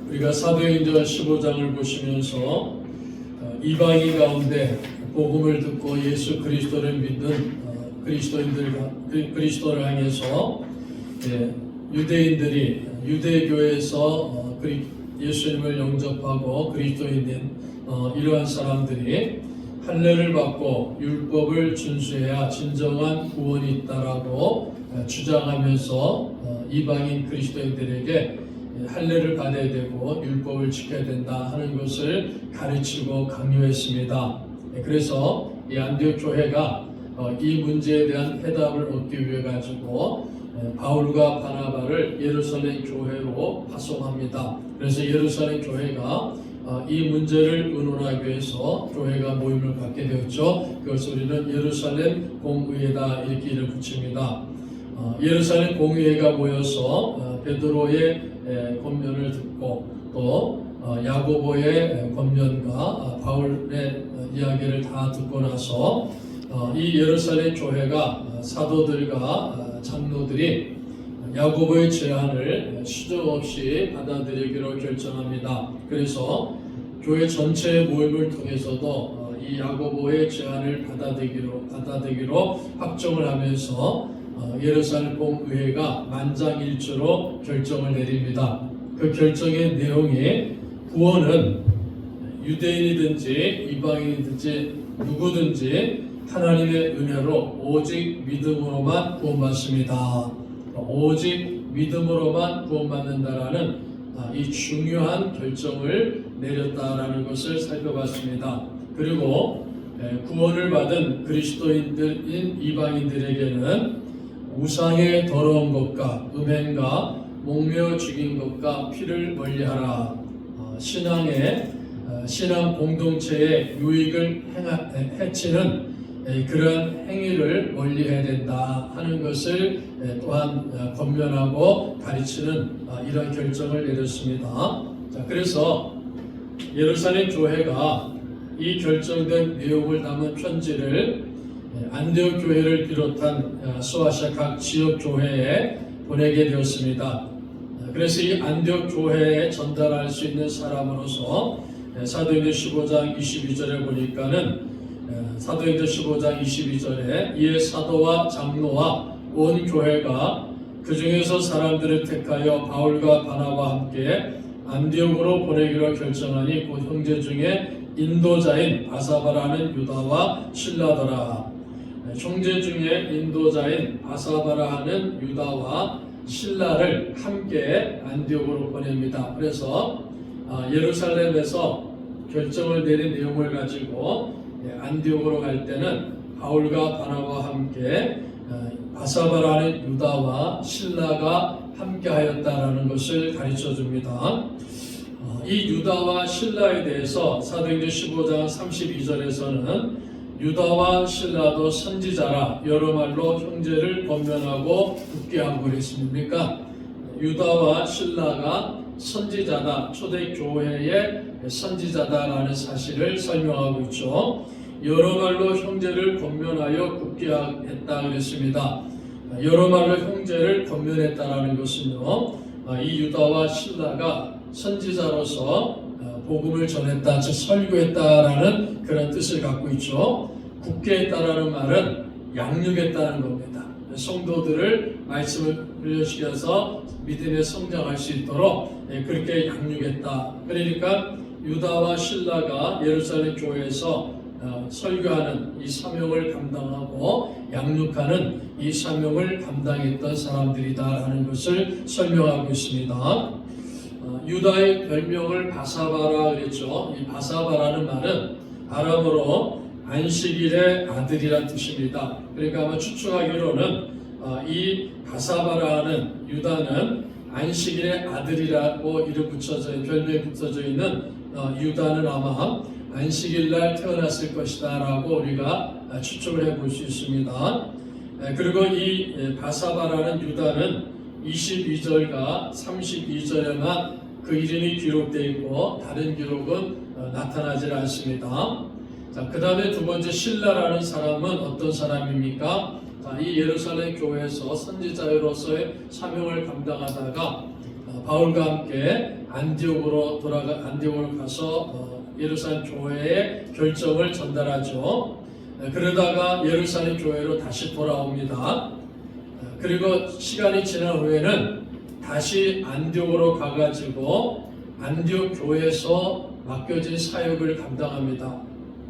우리가 사도행전 15장을 보시면서 이방인 가운데 복음을 듣고 예수 그리스도를 믿는 그리스도를 향해서 유대인들이 유대교에서 예수님을 영접하고 그리스도인인 이러한 사람들이 할례를 받고 율법을 준수해야 진정한 구원이 있다라고 주장하면서 이방인 그리스도인들에게 할례를 받아야 되고 율법을 지켜야 된다 하는 것을 가르치고 강요했습니다. 그래서 이 안디옥 교회가 이 문제에 대한 해답을 얻기 위해 가지고 바울과 바나바를 예루살렘 교회로 파송합니다. 그래서 예루살렘 교회가 이 문제를 의논하기 위해서 교회가 모임을 갖게 되었죠. 그것을 우리는 예루살렘 공의회다 이렇게 이름을 붙입니다. 예루살렘 공의회가 모여서 베드로의 권면을 듣고 또 야고보의 권면과 바울의 이야기를 다 듣고 나서 이 예루살렘 교회가 사도들과 장로들이 야고보의 제안을 수정 없이 받아들이기로 결정합니다. 그래서 교회 전체의 모임을 통해서도 이 야고보의 제안을 받아들이기로 확정을 하면서 예루살렘 공의회가 만장일치로 결정을 내립니다. 그 결정의 내용이 구원은 유대인이든지 이방인이든지 누구든지 하나님의 은혜로 오직 믿음으로만 구원받습니다. 오직 믿음으로만 구원받는다라는 이 중요한 결정을 내렸다라는 것을 살펴봤습니다. 그리고 구원을 받은 그리스도인들인 이방인들에게는 우상의 더러운 것과 음행과 목매어 죽인 것과 피를 멀리하라. 신앙 공동체의 유익을 해치는 그런 행위를 멀리해야 된다 하는 것을 또한 권면하고 가르치는 이런 결정을 내렸습니다. 자, 그래서 예루살렘 교회가 이 결정된 내용을 담은 편지를 안디옥 교회를 비롯한 소아시아 각 지역 교회에 보내게 되었습니다. 그래서 이 안디옥 교회에 전달할 수 있는 사람으로서 사도행전 15장 22절에 보니까는 사도행전 15장 22절에 이에 사도와 장로와 온 교회가 그 중에서 사람들을 택하여 바울과 바나바와 함께 안디옥으로 보내기로 결정하니 곧 형제 중에 인도자인 바사바라는 유다와 실라더라. 형제 중에 인도자인 바사바라 하는 유다와 실라를 함께 안디옥으로 보냅니다. 그래서 예루살렘에서 결정을 내린 내용을 가지고 안디옥으로 갈 때는 바울과 바나바와 함께 바사바라는 유다와 실라가 함께 하였다라는 것을 가르쳐 줍니다. 이 유다와 실라에 대해서 사도행전 15장 32절에서는 유다와 실라도 선지자라 여러 말로 형제를 권면하고 굳게 하고 그랬습니까? 유다와 실라가 선지자다, 초대교회의 선지자다라는 사실을 설명하고 있죠. 여러 말로 형제를 권면하여 굳게 했다 그랬습니다. 여러 말로 형제를 권면했다라는 것은요, 이 유다와 실라가 선지자로서 복음을 전했다, 즉 설교했다라는 그런 뜻을 갖고 있죠. 굳게 했다라는 말은 양육했다는 겁니다. 성도들을 말씀을 훈련시켜서 믿음에 성장할 수 있도록 그렇게 양육했다. 그러니까 유다와 실라가 예루살렘 교회에서 설교하는 이 사명을 감당하고 양육하는 이 사명을 감당했던 사람들이다라는 것을 설명하고 있습니다. 유다의 별명을 바사바라 그랬죠. 이 바사바라는 말은 아람어로 안식일의 아들이란 뜻입니다. 그러니까 아마 추측하기로는 이 바사바라는 유다는 안식일의 아들이라고 이름 붙여져 별명이 붙여져 있는 유다는 아마 안식일날 태어났을 것이다라고 우리가 추측을 해볼 수 있습니다. 그리고 이 바사바라는 유다는 22절과 32절에만 그 이름이 기록되어 있고 다른 기록은 나타나지 않습니다. 자, 그 다음에 두 번째 실라라는 사람은 어떤 사람입니까? 이 예루살렘 교회에서 선지자로서의 사명을 감당하다가 바울과 함께 안디옥으로 가서 예루살렘 교회의 결정을 전달하죠. 그러다가 예루살렘 교회로 다시 돌아옵니다. 그리고 시간이 지난 후에는 다시 안디옥으로 가가지고 안디옥 교회에서 맡겨진 사역을 감당합니다.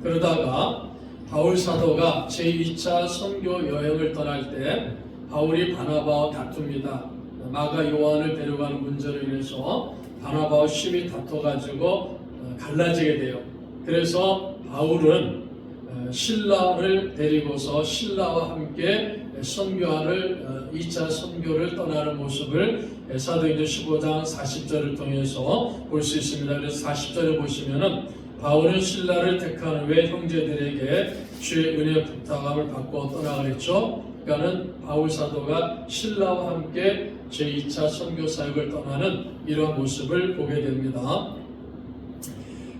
그러다가 바울 사도가 제2차 선교 여행을 떠날 때 바울이 바나바와 다툽니다. 마가 요한을 데려가는 문제로 인해서 바나바와 심히 다퉈가지고 갈라지게 돼요. 그래서 바울은 실라를 데리고서 실라와 함께 선교하는 2차 선교를 떠나는 모습을 사도행전 15장 40절을 통해서 볼 수 있습니다. 그래서 40절에 보시면은 바울은 실라를 택한 후에 형제들에게 주의 은혜 부탁함을 받고 떠나가랬죠. 그러니까는 바울 사도가 실라와 함께 제2차 선교 사역을 떠나는 이러한 모습을 보게 됩니다.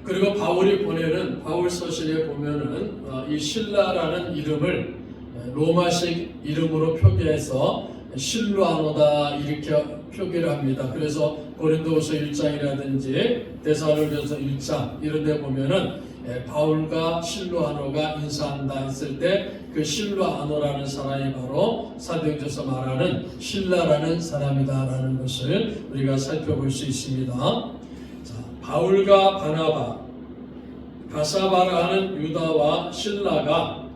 그리고 바울이 보내는 바울 서신에 보면은 이 실라라는 이름을 로마식 이름으로 표기해서 실루아노다 이렇게 표기를 합니다. 그래서 고린도후서 1장이라든지 데살로니가서 1장 이런 데 보면은 바울과 실루아노가 인사한다 했을 때 그 실루아노라는 사람이 바로 사도행전에서 말하는 실라라는 사람이다라는 것을 우리가 살펴볼 수 있습니다. 자, 바울과 바나바, 바사바라는 유다와 실라가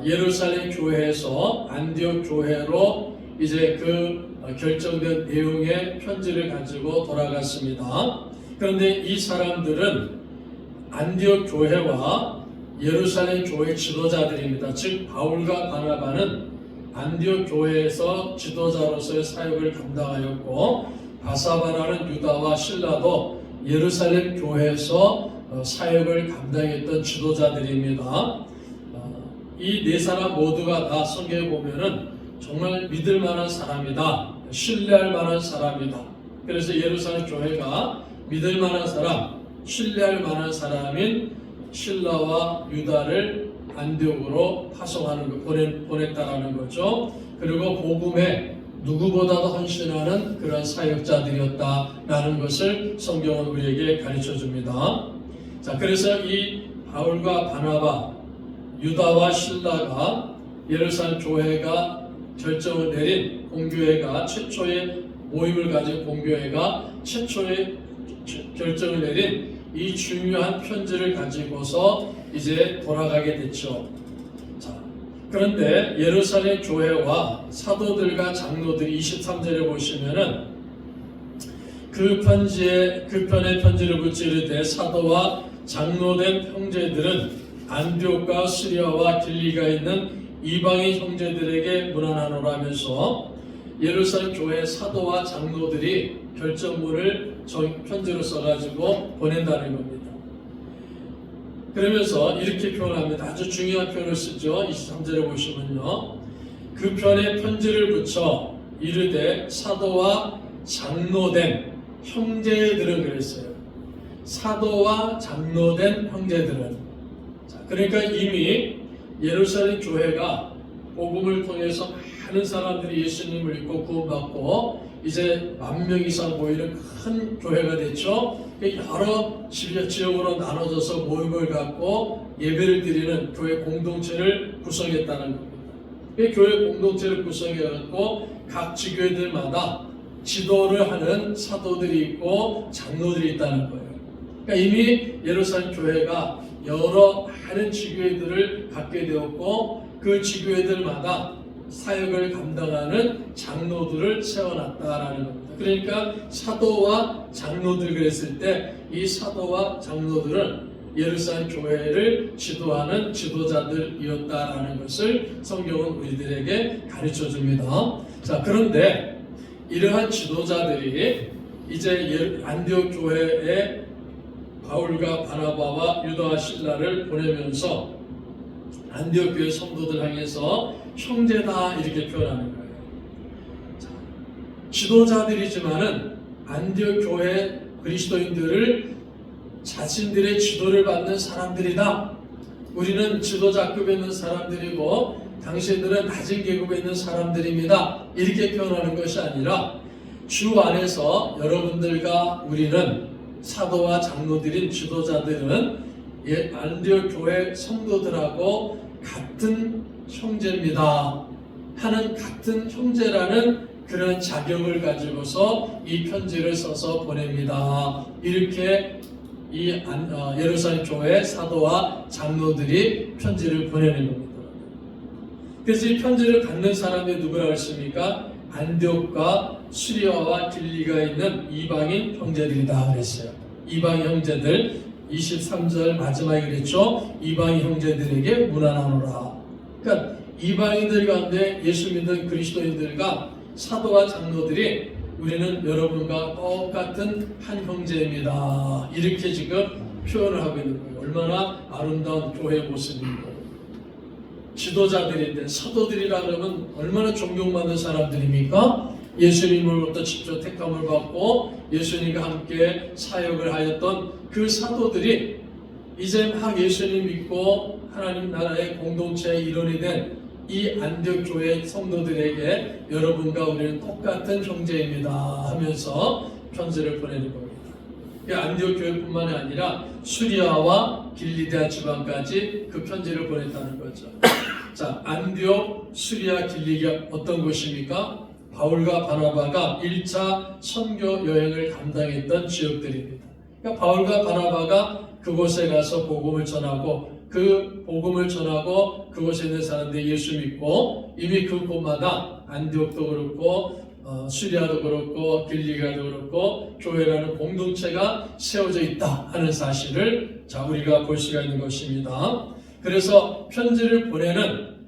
예루살렘 교회에서 안디옥 교회로 이제 그 결정된 내용의 편지를 가지고 돌아갔습니다. 그런데 이 사람들은 안디옥 교회와 예루살렘 교회 지도자들입니다. 즉 바울과 바나바는 안디옥 교회에서 지도자로서의 사역을 감당하였고 바사바라는 유다와 실라도 예루살렘 교회에서 사역을 감당했던 지도자들입니다. 이 네 사람 모두가 다 성경에 보면은 정말 믿을 만한 사람이다, 신뢰할 만한 사람이다. 그래서 예루살렘 교회가 믿을 만한 사람, 신뢰할 만한 사람인 실라와 유다를 안디옥으로 파송하는 거, 보냈다라는 거죠. 그리고 복음에 누구보다도 헌신하는 그런 사역자들이었다라는 것을 성경은 우리에게 가르쳐 줍니다. 자, 그래서 이 바울과 바나바, 유다와 실라가 예루살렘 교회가 결정을 내린 공교회가 최초의 모임을 가진 공교회가 최초의 결정을 내린 이 중요한 편지를 가지고서 이제 돌아가게 됐죠. 자, 그런데 예루살렘 교회와 사도들과 장로들이 23절에 보시면은 그 편의 편지를 붙이르되 사도와 장로된 형제들은 안디옥과 시리아와 길리가에 있는 이방인 형제들에게 문안하노라 하면서 예루살렘 교회 사도와 장로들이 결정문을 편지로 써가지고 보낸다는 겁니다. 그러면서 이렇게 표현합니다. 아주 중요한 표현을 쓰죠. 23절에 보시면요. 그 편에 편지를 붙여 이르되 사도와 장로된 형제들은 그랬어요. 사도와 장로된 형제들은. 자, 그러니까 이미 예루살렘 교회가 복음을 통해서 많은 사람들이 예수님을 믿고 구원받고 이제 10,000명 이상 모이는 큰 교회가 됐죠. 여러 지역으로 나눠져서 모임을 갖고 예배를 드리는 교회 공동체를 구성했다는 겁니다. 교회 공동체를 구성해갖고 각 지교회들마다 지도를 하는 사도들이 있고 장로들이 있다는 거예요. 그러니까 이미 예루살렘 교회가 여러 많은 지교회들을 갖게 되었고 그 지교회들마다 사역을 감당하는 장로들을 세워놨다라는 겁니다. 그러니까 사도와 장로들 그랬을 때 이 사도와 장로들은 예루살렘 교회를 지도하는 지도자들이었다라는 것을 성경은 우리들에게 가르쳐 줍니다. 자, 그런데 이러한 지도자들이 이제 안디옥 교회에 바울과 바나바와 유다와 실라를 보내면서 안디옥 교회 성도들 향해서 형제다 이렇게 표현하는 거예요. 자, 지도자들이지만은 안디옥 교회 그리스도인들을 자신들의 지도를 받는 사람들이다. 우리는 지도자급에 있는 사람들이고 당신들은 낮은 계급에 있는 사람들입니다. 이렇게 표현하는 것이 아니라 주 안에서 여러분들과 우리는 사도와 장로들인 지도자들은 안디옥 교회 성도들하고 같은 형제입니다 하는 같은 형제라는 그런 자격을 가지고서 이 편지를 써서 보냅니다. 이렇게 이 예루살렘 교회 사도와 장로들이 편지를 보내는 겁니다. 그래서 이 편지를 받는 사람이 누구라고 했습니까? 안디옥과 수리아와 길리가 있는 이방인 형제들이다 그랬어요. 이방인 형제들 23절 마지막에 그랬죠. 이방인 형제들에게 문안하노라. 그러니까 이방인들 가운데 예수 믿는 그리스도인들과 사도와 장로들이 우리는 여러분과 똑같은 한 형제입니다. 이렇게 지금 표현을 하고 있는 거예요. 얼마나 아름다운 교회 모습입니다. 지도자들인데 사도들이라 그러면 얼마나 존경받는 사람들입니까? 예수님으로부터 직접 택함을 받고 예수님과 함께 사역을 하였던 그 사도들이 이제 막 예수님 믿고 하나님 나라의 공동체의 일원이 된 이 안디옥 교회 성도들에게 여러분과 우리는 똑같은 형제입니다 하면서 편지를 보내는 겁니다. 이 안디옥 교회뿐만 아니라 수리아와 길리디아 지방까지 그 편지를 보냈다는 거죠. 자, 안디옥, 수리아, 길리기가 어떤 곳입니까? 바울과 바나바가 1차 선교 여행을 감당했던 지역들입니다. 그러니까 바울과 바나바가 그곳에 가서 복음을 전하고 그 복음을 전하고 그곳에 있는 사람들이 예수 믿고 이미 그곳마다 안디옥도 그렇고 수리아도 그렇고 길리기아도 그렇고 교회라는 공동체가 세워져 있다 하는 사실을 자 우리가 볼 수가 있는 것입니다. 그래서 편지를 보내는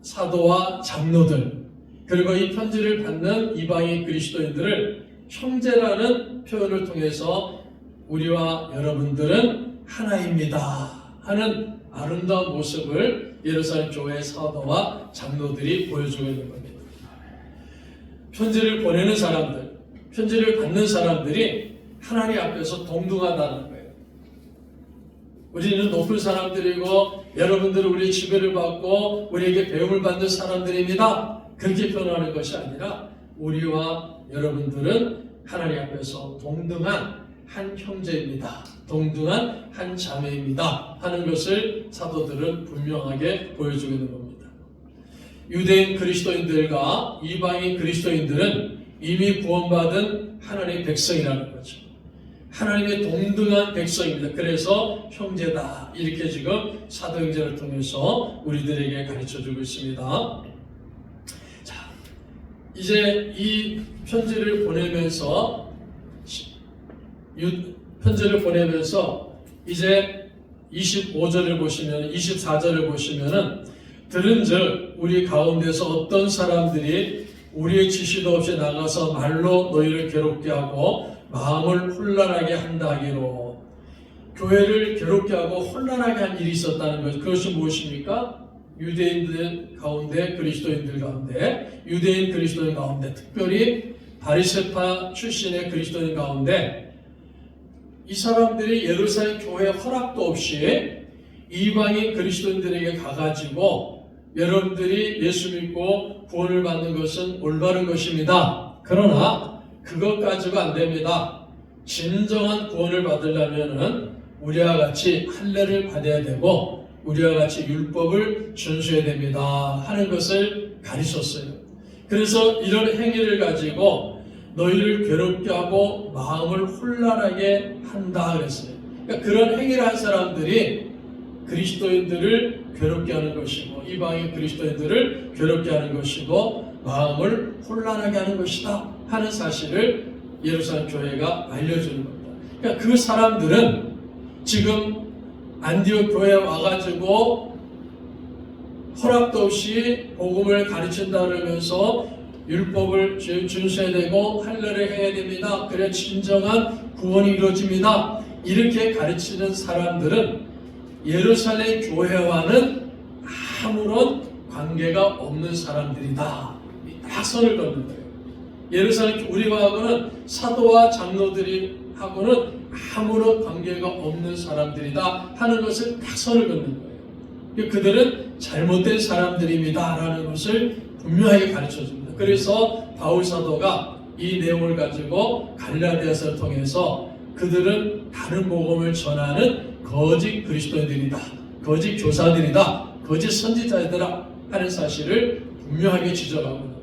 사도와 장로들 그리고 이 편지를 받는 이방인 그리스도인들을 형제라는 표현을 통해서 우리와 여러분들은 하나입니다 하는 아름다운 모습을 예루살렘 교회 사도와 장로들이 보여주고 있는 겁니다. 편지를 보내는 사람들, 편지를 받는 사람들이 하나님 앞에서 동등하다는 거예요. 우리는 높은 사람들이고 여러분들은 우리의 지배를 받고 우리에게 배움을 받는 사람들입니다. 그렇게 표현하는 것이 아니라 우리와 여러분들은 하나님 앞에서 동등한 한 형제입니다. 동등한 한 자매입니다. 하는 것을 사도들은 분명하게 보여주고 있는 겁니다. 유대인 그리스도인들과 이방인 그리스도인들은 이미 구원받은 하나님의 백성이라는 거죠. 하나님의 동등한 백성입니다. 그래서 형제다. 이렇게 지금 사도행전을 통해서 우리들에게 가르쳐주고 있습니다. 자, 이제 이 편지를 보내면서 이제 25절을 보시면 24절을 보시면은 들은즉 우리 가운데서 어떤 사람들이 우리의 지시도 없이 나가서 말로 너희를 괴롭게 하고 마음을 혼란하게 한다 하기로 교회를 괴롭게 하고 혼란하게 한 일이 있었다는 것. 그것이 무엇입니까? 유대인들 가운데 그리스도인들 가운데 유대인 그리스도인 가운데 특별히 바리새파 출신의 그리스도인 가운데 이 사람들이 예루살렘 교회 허락도 없이 이방인 그리스도인들에게 가가지고 여러분들이 예수 믿고 구원을 받는 것은 올바른 것입니다. 그러나 그것 가지고 안 됩니다. 진정한 구원을 받으려면은 우리와 같이 할례를 받아야 되고 우리와 같이 율법을 준수해야 됩니다 하는 것을 가르쳤어요. 그래서 이런 행위를 가지고 너희를 괴롭게 하고 마음을 혼란하게 한다 그랬어요. 그러니까 그런 행위를 한 사람들이 그리스도인들을 괴롭게 하는 것이고 이방인 그리스도인들을 괴롭게 하는 것이고 마음을 혼란하게 하는 것이다 하는 사실을 예루살렘 교회가 알려주는 겁니다. 그러니까 그 사람들은 지금 안디옥 교회에 와가지고 허락도 없이 복음을 가르친다 그러면서 율법을 준수해야 되고 할례를 해야 됩니다. 그래야 진정한 구원이 이루어집니다. 이렇게 가르치는 사람들은 예루살렘 교회와는 아무런 관계가 없는 사람들이다. 딱 선을 긋는 거예요. 예루살렘 우리와는 사도와 장로들이 하고는 아무런 관계가 없는 사람들이다 하는 것을 딱 선을 긋는 거예요. 그들은 잘못된 사람들입니다 라는 것을 분명하게 가르쳐줍니다. 그래서 바울 사도가 이 내용을 가지고 갈라디아서를 통해서 그들은 다른 복음을 전하는 거짓 그리스도인들이다, 거짓 교사들이다, 거짓 선지자들이다 하는 사실을 분명하게 지적하고 있는 거예요.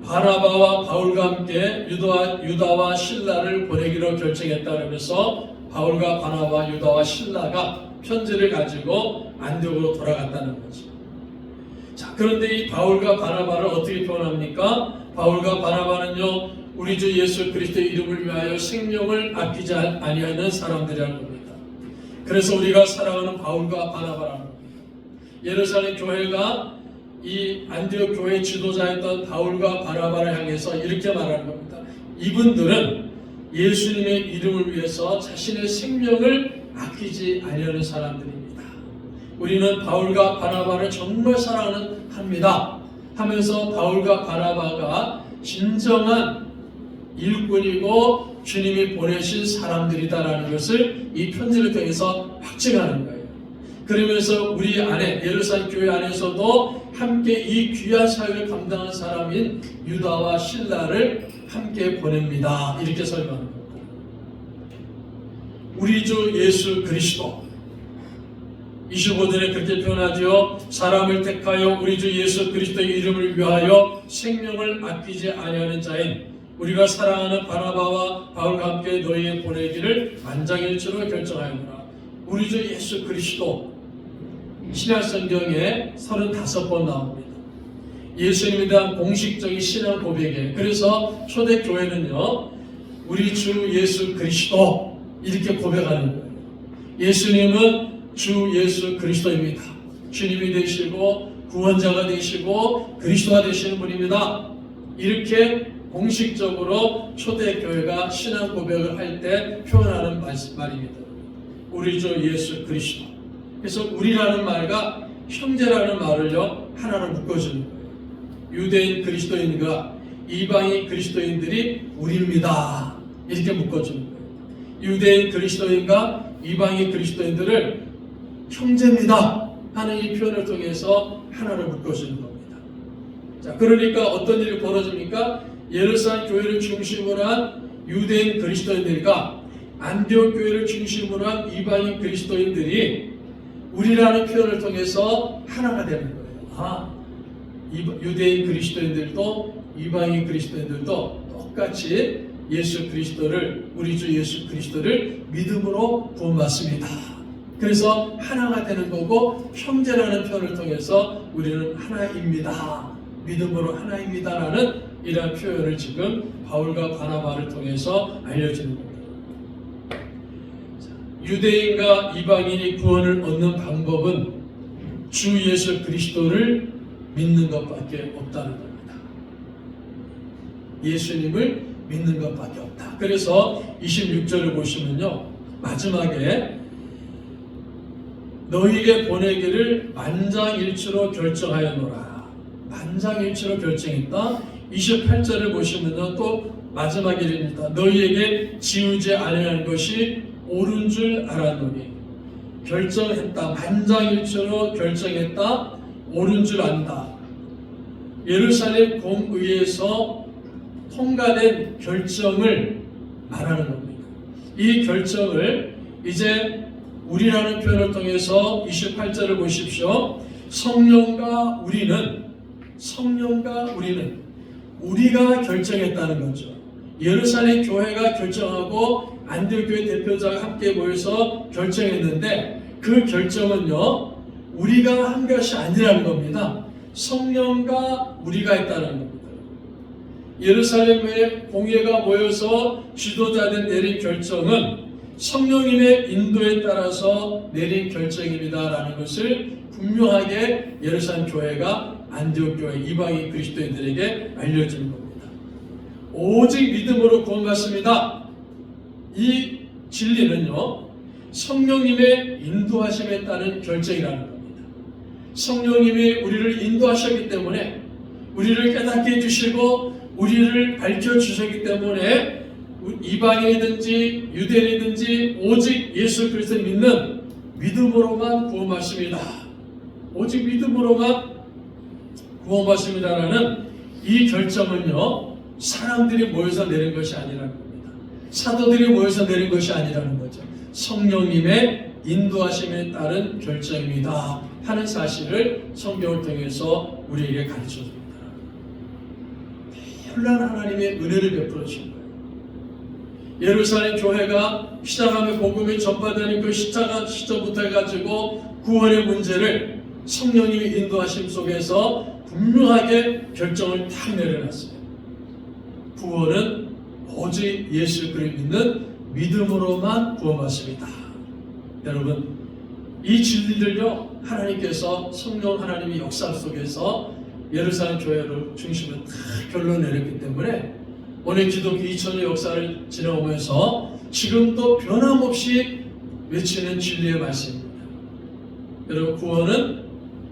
바나바와 바울과 함께 유다와 실라를 보내기로 결정했다 그러면서 바울과 바나바, 유다와 실라가 편지를 가지고 안디옥으로 돌아갔다는 거죠. 자, 그런데 이 바울과 바나바를 어떻게 표현합니까? 바울과 바나바는요, 우리 주 예수 그리스도의 이름을 위하여 생명을 아끼지 아니하는 사람들이라는 겁니다. 그래서 우리가 사랑하는 바울과 바나바라는 겁니다. 예루살렘 교회가 이 안디옥 교회 지도자였던 바울과 바나바를 향해서 이렇게 말하는 겁니다. 이분들은 예수님의 이름을 위해서 자신의 생명을 아끼지 아니하는 사람들입니다. 우리는 바울과 바나바를 정말 사랑합니다 하면서 바울과 바나바가 진정한 일꾼이고 주님이 보내신 사람들이다라는 것을 이 편지를 통해서 확증하는 거예요. 그러면서 우리 안에, 예루살렘 교회 안에서도 함께 이 귀한 사역을 감당한 사람인 유다와 실라를 함께 보냅니다. 이렇게 설명하는 겁니다. 우리 주 예수 그리스도 25절에 그렇게 표현하죠. 사람을 택하여 우리 주 예수 그리스도의 이름을 위하여 생명을 아끼지 아니하는 자인 우리가 사랑하는 바나바와 바울과 함께 너희에 보내기를 만장일치로 결정하였노라. 우리 주 예수 그리스도 신약성경에 35번 나옵니다. 예수님에 대한 공식적인 신앙 고백에, 그래서 초대교회는요 우리 주 예수 그리스도 이렇게 고백하는 거예요. 예수님은 주 예수 그리스도입니다. 주님이 되시고 구원자가 되시고 그리스도가 되시는 분입니다. 이렇게 공식적으로 초대교회가 신앙 고백을 할 때 표현하는 말입니다. 우리 주 예수 그리스도. 그래서 우리라는 말과 형제라는 말을요 하나로 묶어주는 거예요. 유대인 그리스도인과 이방인 그리스도인들이 우리입니다. 이렇게 묶어주는 거예요. 유대인 그리스도인과 이방인 그리스도인들을 형제입니다 하는 이 표현을 통해서 하나로 묶어주는 겁니다. 자, 그러니까 어떤 일이 벌어집니까? 예루살렘 교회를 중심으로 한 유대인 그리스도인들과 안디옥 교회를 중심으로 한 이방인 그리스도인들이 우리라는 표현을 통해서 하나가 되는 거예요. 유대인 그리스도인들도 이방인 그리스도인들도 똑같이 예수 그리스도를, 우리 주 예수 그리스도를 믿음으로 구원받습니다. 그래서 하나가 되는 거고, 형제라는 표현을 통해서 우리는 하나입니다, 믿음으로 하나입니다라는 이러한 표현을 지금 바울과 바나바를 통해서 알려주는 겁니다. 유대인과 이방인이 구원을 얻는 방법은 주 예수 그리스도를 믿는 것밖에 없다는 겁니다. 예수님을 믿는 것밖에 없다. 그래서 26절을 보시면요, 마지막에 너희에게 보내기를 만장일치로 결정하였노라. 만장일치로 결정했다. 28절을 보시면요, 또 마지막 일입니다. 너희에게 지우지 아니하는 것이 옳은 줄 알았노니. 결정했다. 만장일치로 결정했다. 옳은 줄 안다. 예루살렘 공의회에서 통과된 결정을 말하는 겁니다. 이 결정을 이제 우리라는 표현을 통해서 28절을 보십시오. 성령과 우리는 우리가 결정했다는 거죠. 예루살렘 교회가 결정하고 안디옥 교회 대표자가 함께 모여서 결정했는데 그 결정은요 우리가 한 것이 아니라는 겁니다. 성령과 우리가 했다는 겁니다. 예루살렘의 공회가 모여서 지도자들 내린 결정은 성령님의 인도에 따라서 내린 결정입니다라는 것을 분명하게 예루살렘 교회가 안디옥 교회 이방인 그리스도인들에게 알려주는 겁니다. 오직 믿음으로 구원받습니다. 이 진리는요 성령님의 인도하심에 따른 결정이라는 겁니다. 성령님이 우리를 인도하셨기 때문에, 우리를 깨닫게 해주시고 우리를 밝혀주셨기 때문에 이방인이든지 유대인이든지 오직 예수 그리스도를 믿는 믿음으로만 구원받습니다. 오직 믿음으로만 구원받습니다라는 이 결정은요, 사람들이 모여서 내린 것이 아니라는 겁니다. 사도들이 모여서 내린 것이 아니라는 거죠. 성령님의 인도하심에 따른 결정입니다 하는 사실을 성경을 통해서 우리에게 가르쳐 줍니다. 별난 하나님의 은혜를 베풀어 주신 거예요. 예루살렘 교회가 시작하며 복음이 전파되는 그 시점부터 해가지고 구원의 문제를 성령님의 인도하심 속에서 분명하게 결정을 딱 내려놨어요. 구원은 오직 예수 그리스도를 믿는 믿음으로만 구원받습니다. 여러분, 이 진리들요, 하나님께서 성령 하나님의 역사 속에서 예루살렘 교회를 중심으로 다 결론을 내렸기 때문에 오늘 기독교 2000년 역사를 지나오면서 지금도 변함없이 외치는 진리의 말씀입니다. 여러분, 구원은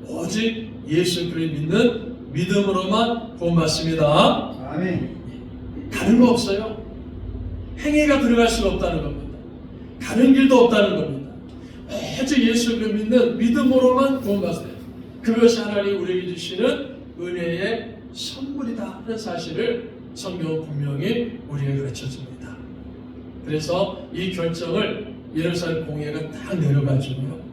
오직 예수 그리스도를 믿는 믿음으로만 구원받습니다. 아멘. 다른 거 없어요. 행위가 들어갈 수가 없다는 겁니다. 다른 길도 없다는 겁니다. 오직 예수 그리스도를 믿는 믿음으로만 구원받아요. 그것이 하나님 우리에게 주시는 은혜의 선물이다 하는 사실을 성경은 분명히 우리에게 가르쳐줍니다. 그래서 이 결정을 예루살렘 공회가 딱 내려가지고요,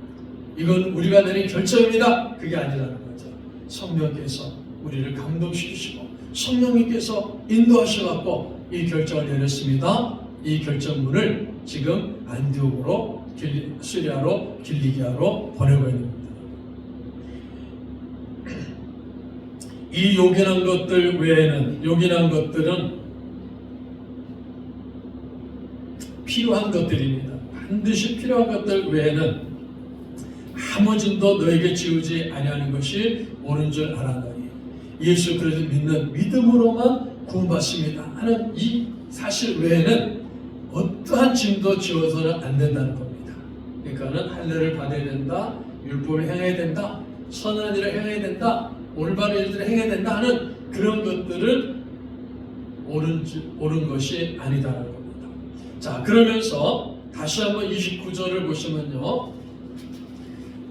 이건 우리가 내린 결정입니다, 그게 아니라는 거죠. 성령께서 우리를 감동시키시고 성령님께서 인도하셔갖고 이 결정을 내렸습니다. 이 결정문을 지금 안디옥으로, 시리아로, 길리기아로 보내고 있는 겁니다. 이 요긴한 것들 외에는, 요긴한 것들은 필요한 것들입니다. 반드시 필요한 것들 외에는 아무 짐도 너에게 지우지 아니하는 것이 옳은 줄 알아나니 예수 그리스도 믿는 믿음으로만 구원받습니다 하는 이 사실 외에는 어떠한 짐도 지워서는 안 된다는 겁니다. 그러니까는 할례를 받아야 된다, 율법을 행해야 된다, 선한 일을 행해야 된다, 올바른 일들을 행해야 된다 하는 그런 것들은 옳은 것이 아니다라는 겁니다. 자, 그러면서 다시 한번 29절을 보시면요,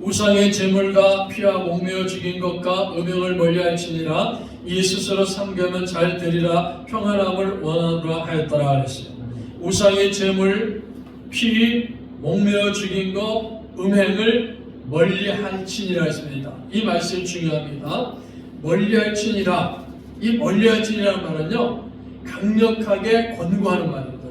우상의 제물과 피와 목매어 죽인 것과 음행을 멀리할지니라 이 스스로 삼가면 잘 되리라 평안함을 원하노라 하였더라 그랬어요. 우상의 제물, 피, 목매어 죽인 것, 음행을 멀리할지니라 했습니다. 이 말씀이 중요합니다. 멀리할지니라. 이 멀리할지니라는 말은요, 강력하게 권고하는 말입니다.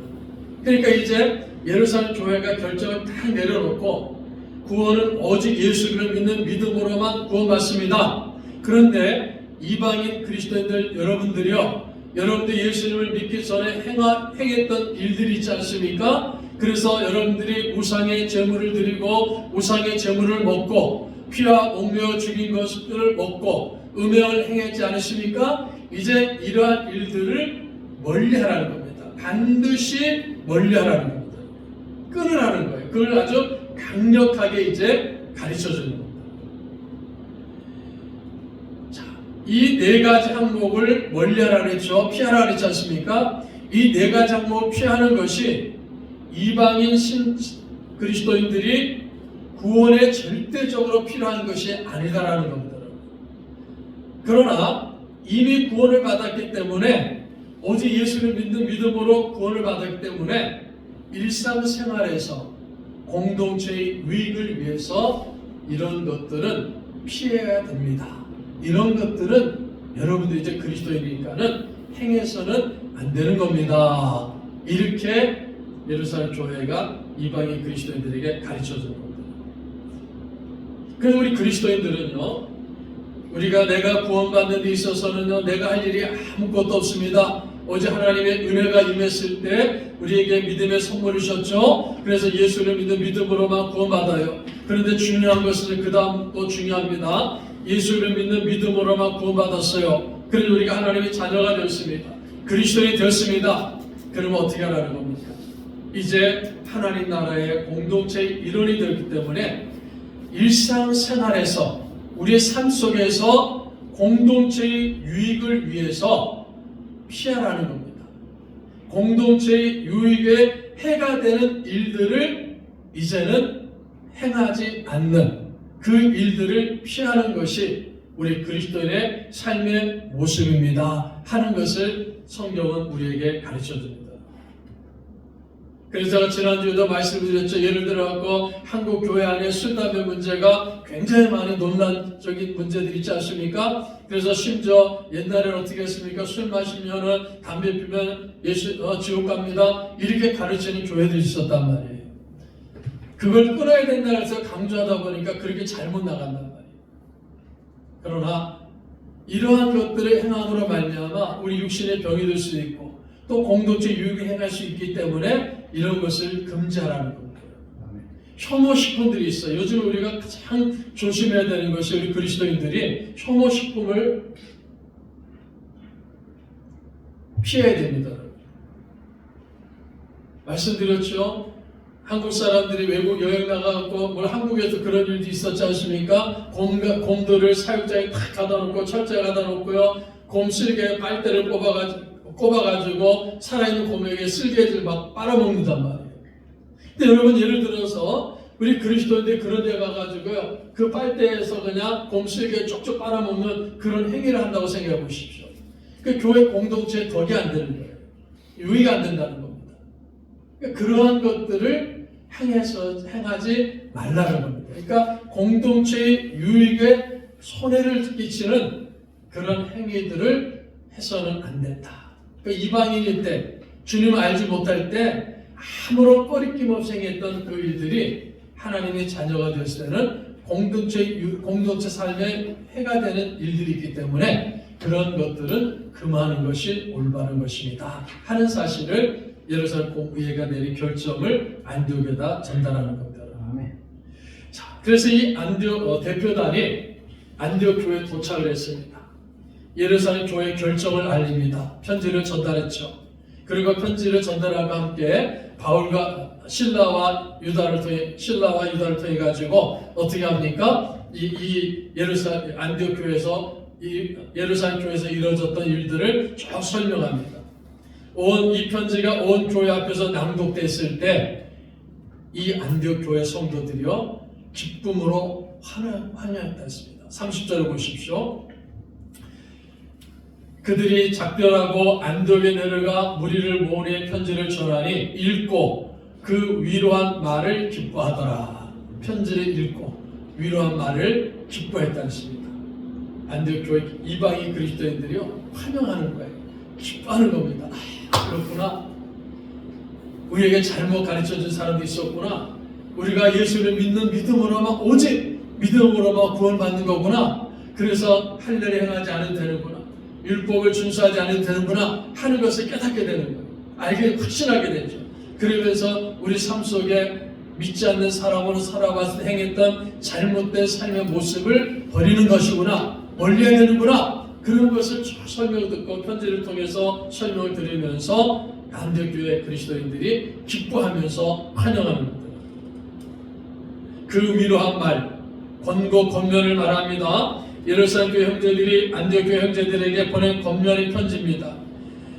그러니까 이제 예루살렘 교회가 결정을 다 내려놓고 구원은 오직 예수 그리스도를 믿는 믿음으로만 구원받습니다. 그런데 이방인 그리스도인들 여러분들이요, 여러분들 예수님을 믿기 전에 행했던 일들이 있지 않습니까? 그래서 여러분들이 우상의 제물을 드리고 우상의 제물을 먹고 피와 목매어 죽인 것을 먹고 음행을 행했지 않으십니까? 이제 이러한 일들을 멀리하라는 겁니다. 반드시 멀리하라는 겁니다. 끊으라는 거예요. 그걸 아주 강력하게 이제 가르쳐주는 겁니다. 자, 이 네 가지 항목을 멀리하라 그랬죠. 피하라 그랬지 않습니까? 이 네 가지 항목을 피하는 것이 이방인 그리스도인들이 구원에 절대적으로 필요한 것이 아니다라는 겁니다. 그러나 이미 구원을 받았기 때문에, 오직 예수를 믿는 믿음으로 구원을 받았기 때문에 일상생활에서 공동체의 유익을 위해서 이런 것들은 피해야 됩니다. 이런 것들은 여러분들이 이제 그리스도인이니까는 행해서는 안 되는 겁니다. 이렇게 예루살렘 교회가 이방인 그리스도인들에게 가르쳐주는 겁니다. 그래서 우리 그리스도인들은요, 우리가 내가 구원받는 데 있어서는요, 내가 할 일이 아무것도 없습니다. 어제 하나님의 은혜가 임했을 때 우리에게 믿음의 선물을 주셨죠. 그래서 예수를 믿는 믿음으로만 구원받아요. 그런데 중요한 것은 그 다음 또 중요합니다. 예수를 믿는 믿음으로만 구원받았어요. 그래서 우리가 하나님의 자녀가 되었습니다. 그리스도인이 되었습니다. 그러면 어떻게 하라는 겁니까? 이제 하나님 나라의 공동체의 일원이 되었기 때문에 일상생활에서 우리의 삶 속에서 공동체의 유익을 위해서 피하라는 겁니다. 공동체의 유익에 해가 되는 일들을 이제는 행하지 않는 그 일들을 피하는 것이 우리 그리스도인의 삶의 모습입니다 하는 것을 성경은 우리에게 가르쳐 줍니다. 그래서 제가 지난주에도 말씀드렸죠. 예를 들어 한국 교회 안에 술, 담배 문제가 굉장히 많은 논란적인 문제들이 있지 않습니까? 그래서 심지어 옛날에는 어떻게 했습니까? 술 마시면은 담배 피면 지옥 갑니다. 이렇게 가르치는 교회들이 있었단 말이에요. 그걸 끊어야 된다 해서 강조하다 보니까 그렇게 잘못 나간단 말이에요. 그러나 이러한 것들을 행함으로 말미암아 우리 육신의 병이 될 수도 있고 또 공동체 유익을 행할 수 있기 때문에 이런 것을 금지하라는 겁니다. 혐오식품들이 있어요. 요즘 우리가 가장 조심해야 되는 것이 우리 그리스도인들이 혐오식품을 피해야 됩니다. 말씀드렸죠? 한국 사람들이 외국 여행 나가고 한국에도 그런 일도 있었지 않습니까? 곰들을 사육장에 탁 가다 놓고 철저히 가다 놓고요. 곰 쓸개에 빨대를 꼽아가지고 살아있는 곰에게 쓸개를 막 빨아먹는단 말이에요. 근데 여러분 예를 들어서 우리 그리스도인들이 그런 데 가가지고요. 그 빨대에서 그냥 곰 쓸개 쪽쪽 빨아먹는 그런 행위를 한다고 생각해 보십시오. 그 교회 공동체에 덕이 안 되는 거예요. 유의가 안 된다는 겁니다. 그러니까 그러한 것들을 행하지 말라는 겁니다. 그러니까 공동체의 유익에 손해를 끼치는 그런 행위들을 해서는 안 된다. 그러니까 이방인일 때, 주님을 알지 못할 때 아무런 꺼리낌 없이 행했던 그 일들이 하나님의 자녀가 되었을 때는 공동체 삶에 해가 되는 일들이 있기 때문에 그런 것들은 금하는 것이 올바른 것입니다 하는 사실을 예루살렘 공의회가 내린 결정을 안디옥에다 전달하는 겁니다. 자, 그래서 이 안디옥 대표단이 안디옥 교회에 도착을 했습니다. 예루살렘 교회의 결정을 알립니다. 편지를 전달했죠. 그리고 편지를 전달함과 함께 바울과 신라와 유다를 통해 가지고 어떻게 합니까? 이 예루살렘 안디옥 교회에서 예루살렘 교회에서 이루어졌던 일들을 쭉 설명합니다. 이 편지가 온 교회 앞에서 낭독됐을 때 이 안디옥 교회 성도들이요 기쁨으로 환영했다 했습니다. 30절을 보십시오. 그들이 작별하고 안디옥에 내려가 무리를 모으니 편지를 전하니 읽고 그 위로한 말을 기뻐하더라. 편지를 읽고 위로한 말을 기뻐했다는 것입니다. 안디옥 교회 이방인 그리스도인들이요 환영하는 거예요. 기뻐하는 겁니다. 그렇구나. 우리에게 잘못 가르쳐준 사람도 있었구나. 우리가 예수를 믿는 믿음으로만 오직 믿음으로만 구원받는 거구나. 그래서 할례를 행하지 않아도 되는구나. 율법을 준수하지 않아도 되는구나 하는 것을 깨닫게 되는 거예요. 알게 확신하게 되죠. 그러면서 우리 삶 속에 믿지 않는 사람으로 살아와서 행했던 잘못된 삶의 모습을 버리는 것이구나. 멀리해야 되는구나. 그런 것을 쭉 설명을 듣고 편지를 통해서 설명을 들으면서 안디옥 교회 그리스도인들이 기뻐하면서 환영하는 겁니다. 그 위로한 말, 권고 권면을 말합니다. 예루살렘 교회 형제들이 안디옥 교회 형제들에게 보낸 권면의 편지입니다.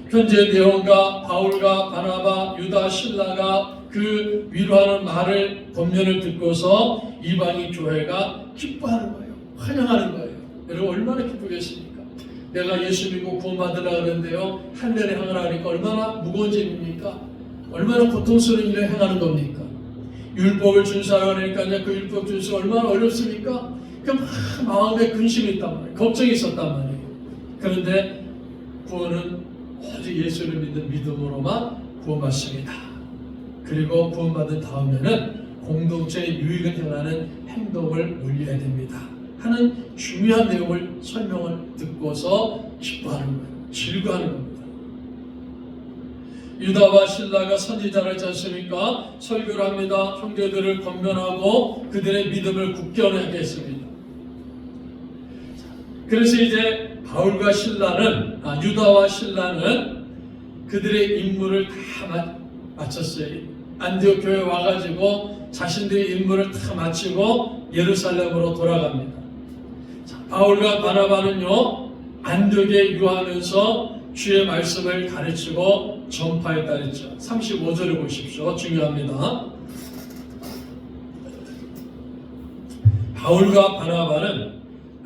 편지의 내용과 바울과 바나바, 유다, 신라가 그 위로하는 말을 권면을 듣고서 이방인 교회가 기뻐하는 거예요. 환영하는 거예요. 여러분 얼마나 기쁘겠습니까? 내가 예수 믿고 구원받으라 그러는데요 할례를 행하라 하니까 얼마나 무거운 짐입니까? 얼마나 고통스러운 일을 행하는 겁니까? 율법을 준수하라 그러니까 그 율법 준수가 얼마나 어렵습니까? 그 마음에 근심이 있단 말이에요. 걱정이 있었단 말이에요. 그런데 구원은 오직 예수를 믿는 믿음으로만 구원받습니다. 그리고 구원받은 다음에는 공동체의 유익을 행하는 행동을 올려야 됩니다 하는 중요한 내용을 설명을 듣고서 기뻐하는 거예요. 즐거워하는 겁니다. 유다와 신라가 선지자를 했지 않습니까? 설교를 합니다. 형제들을 권면하고 그들의 믿음을 굳게 하게 했습니다. 그래서 이제 바울과 신라는 유다와 신라는 그들의 임무를 다 마쳤어요. 안디옥 교회에 와가지고 자신들의 임무를 다 마치고 예루살렘으로 돌아갑니다. 바울과 바나바는요 안디옥에 유하면서 주의 말씀을 가르치고 전파했다 했죠. 35절을 보십시오. 중요합니다. 바울과 바나바는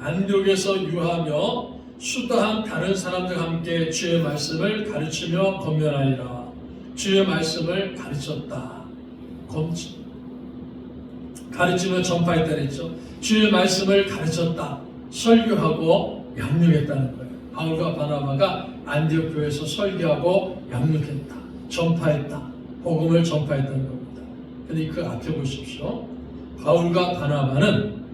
안디옥에서 유하며 수다한 다른 사람들과 함께 주의 말씀을 가르치며 권면하니라. 주의 말씀을 가르쳤다. 가르치며 전파했다 그랬죠. 주의 말씀을 가르쳤다. 설교하고 양육했다는 거예요. 바울과 바나바가 안디옥 교회에서 설교하고 양육했다. 전파했다. 복음을 전파했다는 겁니다. 근데 그 앞에 보십시오. 바울과 바나바는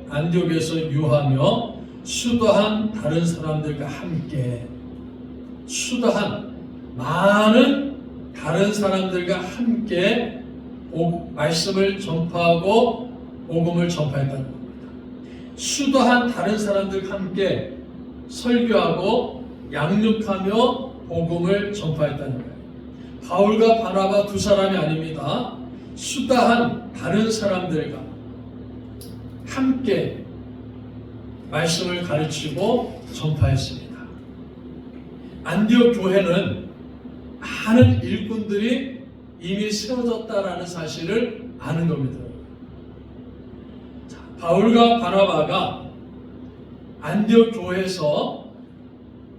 안디옥에서 유하며 수도한 다른 사람들과 함께 많은 다른 사람들과 함께 말씀을 전파하고 복음을 전파했다는 겁니다. 수도한 다른 사람들과 함께 설교하고 양육하며 복음을 전파했다는 거예요. 바울과 바나바 두 사람이 아닙니다. 수다한 다른 사람들과 함께 말씀을 가르치고 전파했습니다. 안디옥 교회는 많은 일꾼들이 이미 세워졌다라는 사실을 아는 겁니다. 자, 바울과 바나바가 안디옥 교회에서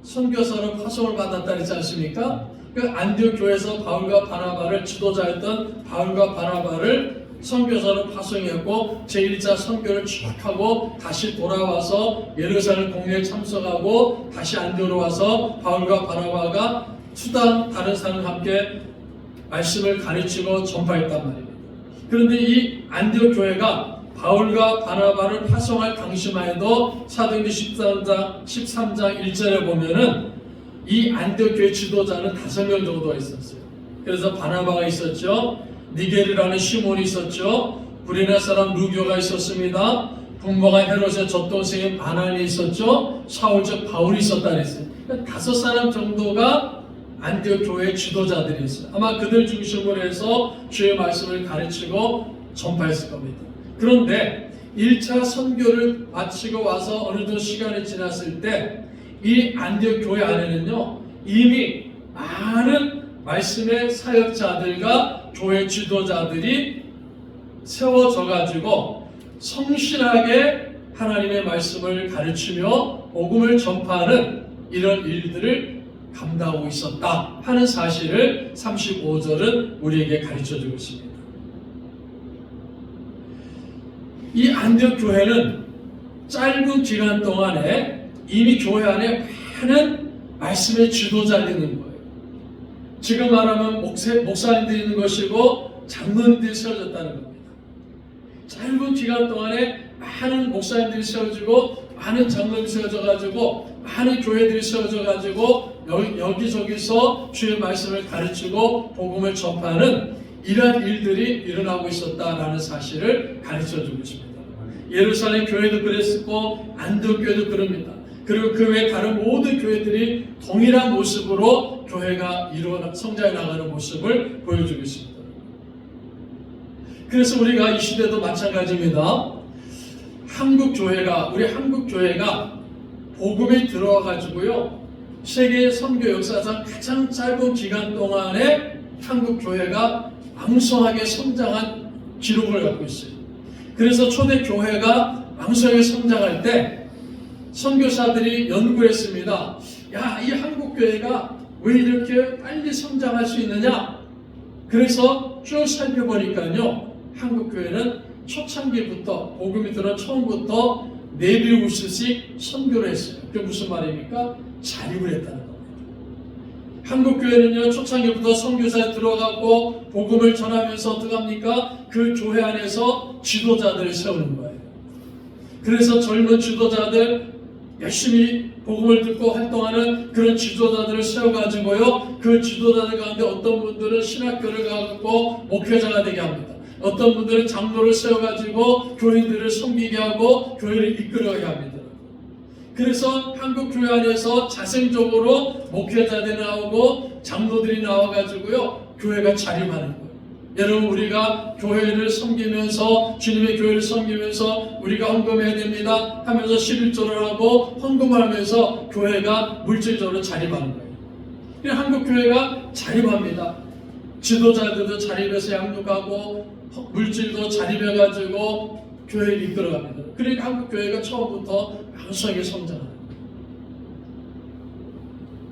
선교사로 파송을 받았다 그랬지 않습니까? 그 안디옥 교회에서 바울과 바나바를 지도자였던 바울과 바나바를 선교사로 파송했고 제1차 선교를 추락하고 다시 돌아와서 예루살렘 공회에 참석하고 다시 안디옥으로 와서 바울과 바나바가 수단 다른 사람과 함께 말씀을 가르치고 전파했단 말입니다. 그런데 이 안디옥 교회가 바울과 바나바를 파송할 당시만 해도 사도행전 13장 1절에 보면은 이 안디옥 교회 지도자는 5명 정도가 있었어요. 그래서 바나바가 있었죠. 니게르라는 시몬이 있었죠. 구레네 사람 루교가 있었습니다. 부모가 헤롯의 젖동생인 바나니 있었죠. 사울 즉 바울이 있었다 그랬어요. 그러니까 5사람 정도가 안디옥 교회의 지도자들이었어요. 아마 그들 중심으로 해서 주의 말씀을 가르치고 전파했을 겁니다. 그런데 1차 선교를 마치고 와서 어느 정도 시간이 지났을 때 이 안디옥 교회 안에는요 이미 많은 말씀의 사역자들과 교회 지도자들이 세워져 가지고 성실하게 하나님의 말씀을 가르치며 복음을 전파하는 이런 일들을 감당하고 있었다 하는 사실을 35절은 우리에게 가르쳐주고 있습니다. 이 안디옥 교회는 짧은 기간 동안에 이미 교회 안에 많은 말씀의 지도자들이 있는 거예요. 지금 말하면 목사님들이 있는 것이고 장로님들이 세워졌다는 겁니다. 짧은 기간 동안에 많은 목사님들이 세워지고 많은 장로님이 세워져가지고 많은 교회들이 세워져가지고 여기저기서 주의 말씀을 가르치고 복음을 전파하는 이러한 일들이 일어나고 있었다라는 사실을 가르쳐주고 있습니다. 예루살렘 교회도 그랬고 안디옥 교회도 그럽니다. 그리고 그 외 다른 모든 교회들이 동일한 모습으로 교회가 성장해 나가는 모습을 보여주고 있습니다. 그래서 우리가 이 시대도 마찬가지입니다. 우리 한국 교회가 복음이 들어와가지고요 세계 선교 역사상 가장 짧은 기간 동안에 한국 교회가 왕성하게 성장한 기록을 갖고 있어요. 그래서 초대 교회가 왕성하게 성장할 때 선교사들이 연구했습니다. 야, 이 한국 교회가 왜 이렇게 빨리 성장할 수 있느냐? 그래서 쭉 살펴보니까요, 한국 교회는 초창기부터 복음이 들어 처음부터 네비우스식 선교를 했어요. 그게 무슨 말입니까? 자립을 했다는 겁니다. 한국 교회는요 초창기부터 선교사에 들어가고 복음을 전하면서 어떻게 합니까? 그 교회 안에서 지도자들을 세우는 거예요. 그래서 젊은 지도자들 열심히 복음을 듣고 활동하는 그런 지도자들을 세워가지고요 그 지도자들 가운데 어떤 분들은 신학교를 가고 목회자가 되게 합니다. 어떤 분들은 장로를 세워가지고 교인들을 섬기게 하고 교회를 이끌어가게 합니다. 그래서 한국 교회 안에서 자생적으로 목회자들이 나오고 장로들이 나와가지고요 교회가 자립하는 거예요. 여러분 우리가 교회를 섬기면서 주님의 교회를 섬기면서 우리가 헌금해야 됩니다 하면서 11조를 하고 헌금을 하면서 교회가 물질적으로 자립하는 거예요. 한국 교회가 자립합니다. 지도자들도 자립해서 양육하고 물질도 자립해가지고 교회를 이끌어갑니다. 그러니까 한국 교회가 처음부터 왕성하게 성장합니다.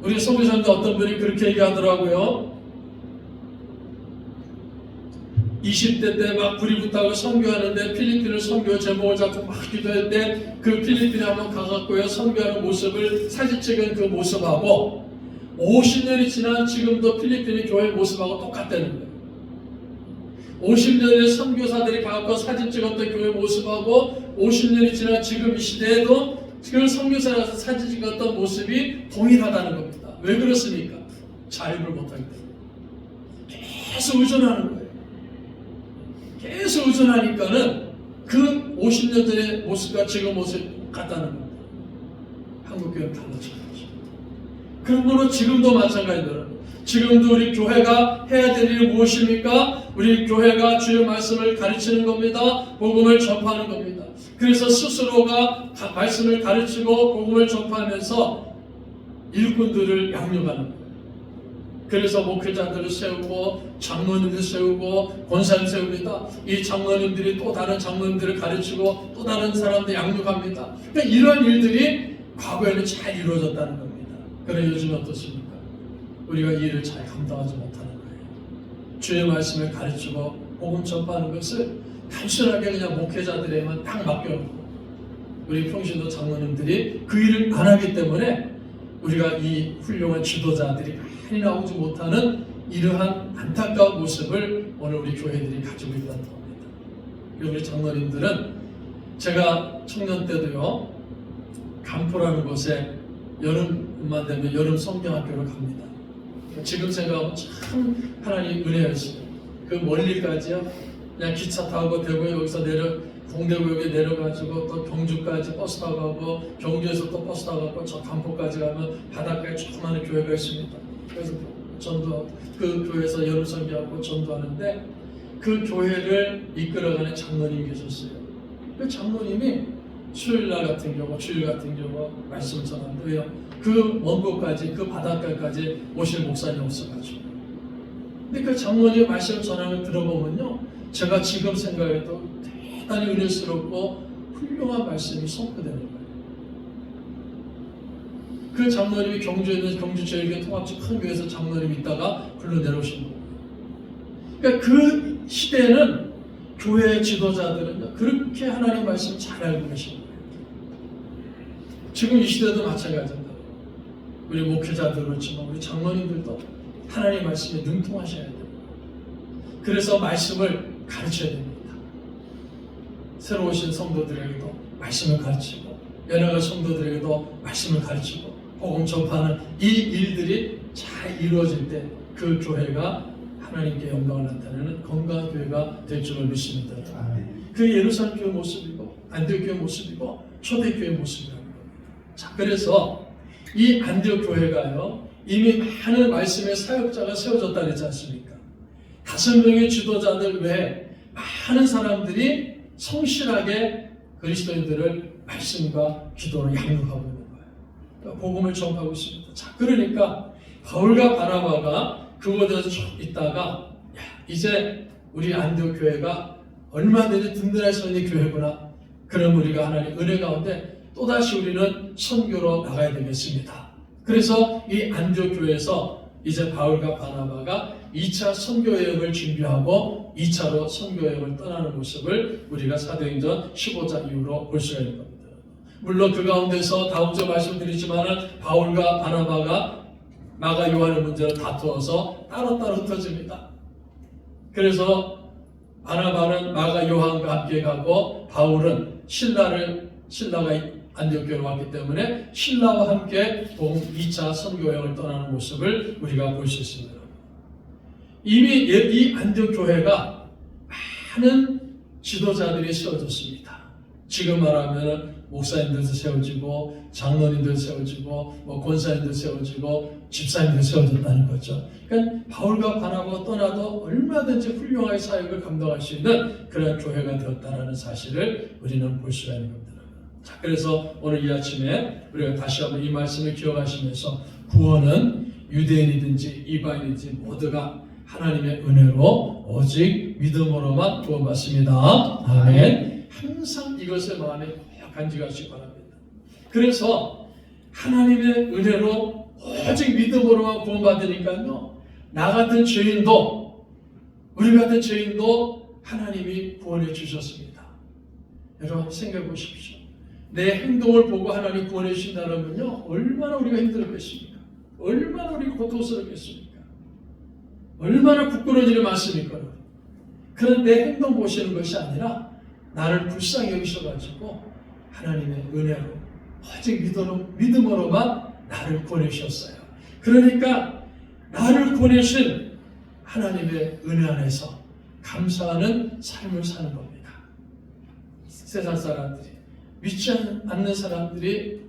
우리 선교사님도 어떤 분이 그렇게 얘기하더라고요. 20대 때 막 불이 붙다고 선교하는데 필리핀을 선교 제목을 잡고 막 기도할 때 그 필리핀에 한번 가갖고요 선교하는 모습을 사진 찍은 그 모습하고 50년이 지난 지금도 필리핀의 교회 모습하고 똑같다는 거예요. 50년의 선교사들이 가갖고 사진 찍었던 교회 모습하고 50년이 지난 지금 이 시대에도 그 선교사라서 사진 찍었던 모습이 동일하다는 겁니다. 왜 그렇습니까? 자유를 못하기 때문에. 계속 의존하는 거예요. 계속 의존하니까는 그 50년 전의 모습과 지금 모습이 같다는 겁니다. 한국교회는 달라진 거죠. 그러므로 지금도 마찬가지입니다. 지금도 우리 교회가 해야 될 일이 무엇입니까? 우리 교회가 주의 말씀을 가르치는 겁니다. 복음을 전파하는 겁니다. 그래서 스스로가 말씀을 가르치고 복음을 전파하면서 일꾼들을 양육하는 거예요. 그래서 목회자들을 세우고 장로님들 세우고 권사님 세웁니다. 이 장로님들이 또 다른 장로님들을 가르치고 또 다른 사람들 양육합니다. 그러니까 이런 일들이 과거에는 잘 이루어졌다는 겁니다. 그런데 요즘 어떻습니까? 우리가 이 일을 잘 감당하지 못하는 거예요. 주의 말씀을 가르치고 복음 전파하는 것을 단순하게 그냥 목회자들에만 딱 맡겨놓고 우리 평신도 장로님들이 그 일을 안 하기 때문에 우리가 이 훌륭한 지도자들이 많이 나오지 못하는 이러한 안타까운 모습을 오늘 우리 교회들이 가지고 있다는 겁니다. 우리 장로님들은 제가 청년 때도요 간포라는 곳에 여름만 되면 여름 성경학교를 갑니다. 지금 생각하면 참 하나님 은혜였어요. 그 멀리까지요 그냥 기차 타고 대구 여기서 동대구역에 내려가지고 또 경주까지 버스 타고 가고 경주에서 또 버스 타고 가고 저 간포까지 가면 바닷가에 조그마한 교회가 있습니다. 그래서 전도 그 교회에서 여름 선교하고 전도하는데 그 교회를 이끌어가는 장로님이 계셨어요. 그 장로님이 수요일날 같은 경우 주일 같은 경우 말씀을 전하는데 왜요? 그 먼 곳까지 그 바닷가까지 오실 목사님이 없어가지고 근데 그 장로님 말씀을 전하는 걸 들어보면요 제가 지금 생각해도 대단히 은혜스럽고 훌륭한 말씀이 선포되는 거예요. 그 장로님이 경주에 있는 경주제일교회 통합지 큰 교회에서 장로님이 있다가 불러 내려오신 거예요. 그러니까 그 시대에는 교회 지도자들은 그렇게 하나님 말씀 잘 알고 계신 거예요. 지금 이 시대도 마찬가지입니다. 우리 목회자도 그렇지만 우리 장로님들도 하나님 말씀에 능통하셔야 돼요. 그래서 말씀을 가르쳐야 됩니다. 새로 오신 성도들에게도 말씀을 가르치고 연약한 성도들에게도 말씀을 가르치고 복음 전파하는 이 일들이 잘 이루어질 때 그 교회가 하나님께 영광을 나타내는 건강한 교회가 될 줄을 믿습니다. 그 예루살렘 교회 모습이고 안디옥 교회 모습이고 초대교회 모습이라는 겁니다. 자, 그래서 이 안디옥 교회가요 이미 많은 말씀의 사역자가 세워졌다 그랬지 않습니까? 5명의 지도자들 외에 많은 사람들이 성실하게 그리스도인들을 말씀과 기도로 양육하고 있는 거예요. 그러니까 복음을 전하고 있습니다. 자, 그러니까 바울과 바나바가 그곳에서 쭉 있다가 이제 우리 안디옥 교회가 얼마든지 든든할 수 있는 교회구나. 그럼 우리가 하나님 은혜 가운데 또다시 우리는 선교로 나가야 되겠습니다. 그래서 이 안디옥 교회에서 이제 바울과 바나바가 2차 선교 여행을 준비하고 2차로 선교 여행을 떠나는 모습을 우리가 사도행전 15장 이후로 볼 수가 있는 겁니다. 물론 그 가운데서 다음주 말씀드리지만 바울과 바나바가 마가 요한의 문제로 다투어서 따로따로 흩어집니다. 그래서 바나바는 마가 요한과 함께 가고 바울은 신라가 안디옥 교회로 왔기 때문에 신라와 함께 2차 선교 여행을 떠나는 모습을 우리가 볼 수 있습니다. 이미 이 안디옥 교회가 많은 지도자들이 세워졌습니다. 지금 말하면 목사님들도 세워지고 장로님들 세워지고 권사님들 세워지고 집사님들 세워졌다는 거죠. 그러니까 바울과 바나바가 떠나도 얼마든지 훌륭하게 사역을 감당할 수 있는 그런 교회가 되었다는 사실을 우리는 볼 수가 있는 겁니다. 자, 그래서 오늘 이 아침에 우리가 다시 한번 이 말씀을 기억하시면서 구원은 유대인이든지 이방인이든지 모두가 하나님의 은혜로 오직 믿음으로만 구원받습니다. 아멘. 항상 이것을 마음에 꼭 간직하시기 바랍니다. 그래서 하나님의 은혜로 오직 믿음으로만 구원받으니까요, 나 같은 죄인도, 우리 같은 죄인도 하나님이 구원해 주셨습니다. 여러분 생각해 보십시오. 내 행동을 보고 하나님 구원해 주신다면요, 얼마나 우리가 힘들었겠습니까? 얼마나 우리가 고통스럽겠습니까? 얼마나 부끄러운 일이 많습니까? 그런데 행동 보시는 것이 아니라 나를 불쌍히 여기셔가지고 하나님의 은혜로 오직 믿음으로만 나를 보내셨어요. 그러니까 나를 보내신 하나님의 은혜 안에서 감사하는 삶을 사는 겁니다. 세상 사람들이, 믿지 않는 사람들이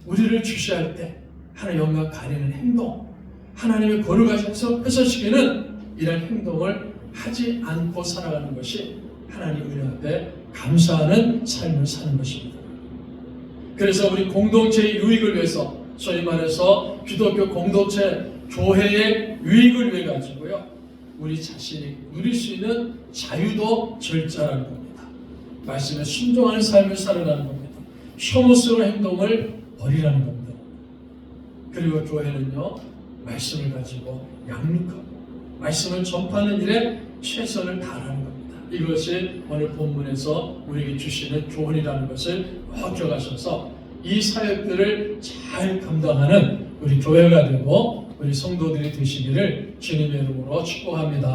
우리를 주시할 때 하나님 영광 가리는 행동, 하나님의 거룩하셔서 뺏어시키는 이런 행동을 하지 않고 살아가는 것이 하나님 은혜 앞에 감사하는 삶을 사는 것입니다. 그래서 우리 공동체의 유익을 위해서, 소위 말해서 기독교 공동체 교회의 유익을 위해 가지고요, 우리 자신이 누릴 수 있는 자유도 절제하는 겁니다. 말씀에 순종하는 삶을 살아가는 겁니다. 혐오스러운 행동을 버리라는 겁니다. 그리고 교회는요, 말씀을 가지고 양육하고 말씀을 전파하는 일에 최선을 다하는 겁니다. 이것이 오늘 본문에서 우리에게 주시는 교훈이라는 것을 꼭 기억하셔서 이 사역들을 잘 감당하는 우리 교회가 되고 우리 성도들이 되시기를 주님의 이름으로 축복합니다.